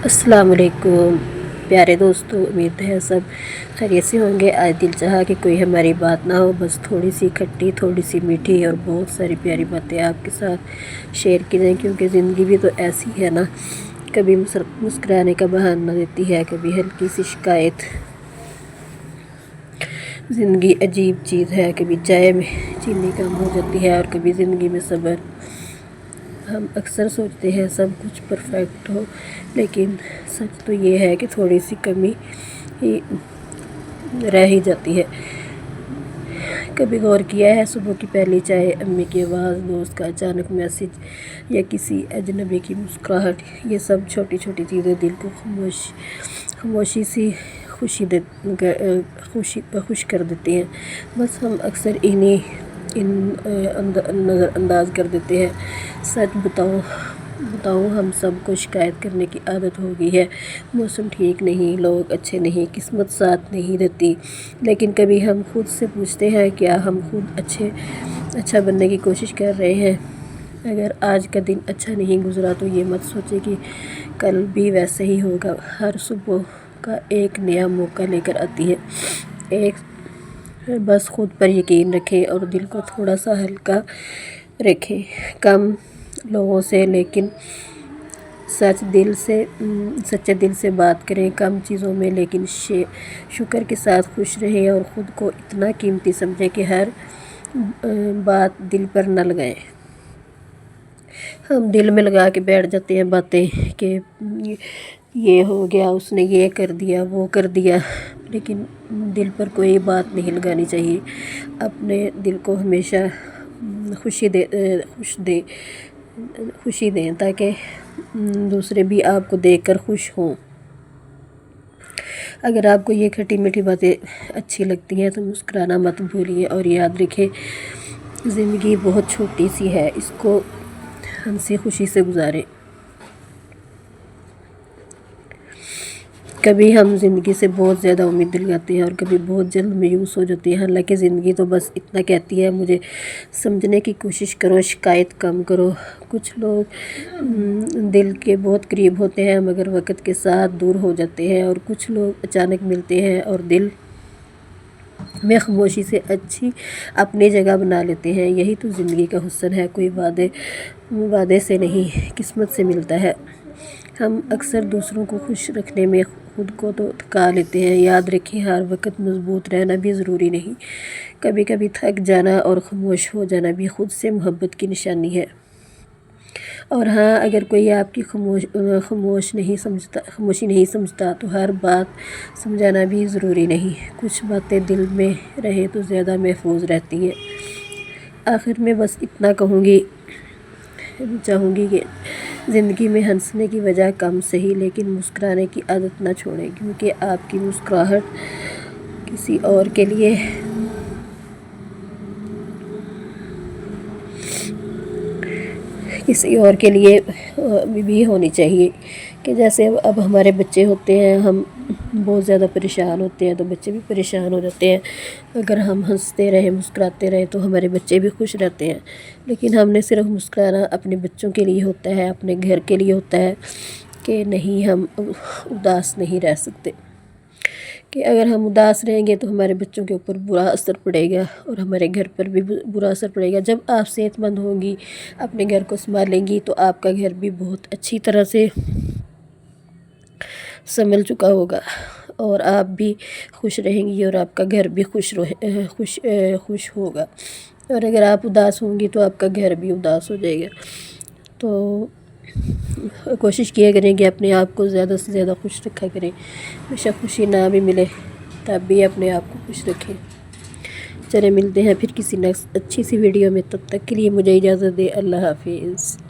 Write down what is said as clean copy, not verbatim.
अस्सलाम वालेकुम प्यारे दोस्तों, उम्मीद है सब खैरियत से होंगे। आज दिल चाहा कि कोई हमारी बात ना हो, बस थोड़ी सी खट्टी, थोड़ी सी मीठी और बहुत सारी प्यारी बातें आपके साथ शेयर की जाएँ, क्योंकि ज़िंदगी भी तो ऐसी है ना, कभी मुस्कुराने का बहाना देती है, कभी हल्की सी शिकायत। ज़िंदगी अजीब चीज़ है, कभी चाय में चीनी कम हो जाती है और कभी ज़िंदगी में सब्र। हम अक्सर सोचते हैं सब कुछ परफेक्ट हो, लेकिन सच तो ये है कि थोड़ी सी कमी ही रह ही जाती है। कभी गौर किया है, सुबह की पहली चाय, अम्मी की आवाज़, दोस्त का अचानक मैसेज या किसी अजनबी की मुस्कुराहट, ये सब छोटी छोटी चीज़ें दिल को खामोशी सी खुश कर देती हैं। बस हम अक्सर नज़रअंदाज कर देते हैं। सच बताऊँ हम सबको शिकायत करने की आदत हो गई है। मौसम ठीक नहीं, लोग अच्छे नहीं, किस्मत साथ नहीं देती। लेकिन कभी हम खुद से पूछते हैं, क्या हम खुद अच्छा बनने की कोशिश कर रहे हैं? अगर आज का दिन अच्छा नहीं गुजरा तो ये मत सोचे कि कल भी वैसे ही होगा। हर सुबह का एक नया मौका लेकर आती है। बस खुद पर यकीन रखें और दिल को थोड़ा सा हल्का रखें। कम लोगों से, लेकिन सच्चे दिल से बात करें। कम चीज़ों में, लेकिन शुक्र के साथ खुश रहें और ख़ुद को इतना कीमती समझें कि हर बात दिल पर न लगाएं। हम दिल में लगा के बैठ जाते हैं बातें कि ये हो गया, उसने ये कर दिया, वो कर दिया, लेकिन दिल पर कोई बात नहीं लगानी चाहिए। अपने दिल को हमेशा खुशी दें ताकि दूसरे भी आपको देखकर खुश हों। अगर आपको ये खट्टी मीठी बातें अच्छी लगती हैं तो मुस्कुराना मत भूलिए और याद रखें, ज़िंदगी बहुत छोटी सी है, इसको हंसी खुशी से गुजारें। कभी हम ज़िंदगी से बहुत ज़्यादा उम्मीद दिलाते हैं और कभी बहुत जल्द मायूस हो जाते हैं। हालांकि ज़िंदगी तो बस इतना कहती है, मुझे समझने की कोशिश करो, शिकायत कम करो। कुछ लोग दिल के बहुत करीब होते हैं मगर वक्त के साथ दूर हो जाते हैं, और कुछ लोग अचानक मिलते हैं और दिल में खामोशी से अच्छी अपनी जगह बना लेते हैं। यही तो ज़िंदगी का हुस्न है, कोई वादे से नहीं, किस्मत से मिलता है। हम अक्सर दूसरों को खुश रखने में खुद को तो थका लेते हैं। याद रखें, हर वक्त मजबूत रहना भी ज़रूरी नहीं, कभी कभी थक जाना और खामोश हो जाना भी खुद से मोहब्बत की निशानी है। और हाँ, अगर कोई आपकी खामोशी नहीं समझता तो हर बात समझाना भी ज़रूरी नहीं। कुछ बातें दिल में रहे तो ज़्यादा महफूज रहती हैं। आखिर में बस इतना चाहूँगी कि ज़िंदगी में हंसने की वजह कम सही, लेकिन मुस्कुराने की आदत ना छोड़ें, क्योंकि आपकी मुस्कुराहट किसी और के लिए भी होनी चाहिए। कि जैसे अब हमारे बच्चे होते हैं, हम बहुत ज़्यादा परेशान होते हैं तो बच्चे भी परेशान हो जाते हैं। अगर हम हंसते रहें, मुस्कुराते रहें तो हमारे बच्चे भी खुश रहते हैं। लेकिन हमने सिर्फ मुस्कुराना अपने बच्चों के लिए होता है, अपने घर के लिए होता है, कि नहीं, हम उदास नहीं रह सकते। कि अगर हम उदास रहेंगे तो हमारे बच्चों के ऊपर बुरा असर पड़ेगा और हमारे घर पर भी बुरा असर पड़ेगा। जब आप सेहतमंद होंगी, अपने घर को संभालेंगी, तो आपका घर भी बहुत अच्छी तरह से संभल चुका होगा और आप भी खुश रहेंगी और आपका घर भी खुश होगा। और अगर आप उदास होंगी तो आपका घर भी उदास हो जाएगा। तो कोशिश किया करें कि अपने आप को ज़्यादा से ज़्यादा खुश रखा करें। बेशक खुशी ना भी मिले तब भी अपने आप को खुश रखें। चले, मिलते हैं फिर किसी नेक्स्ट अच्छी सी वीडियो में। तब तक के लिए मुझे इजाज़त दें। अल्लाह हाफिज़।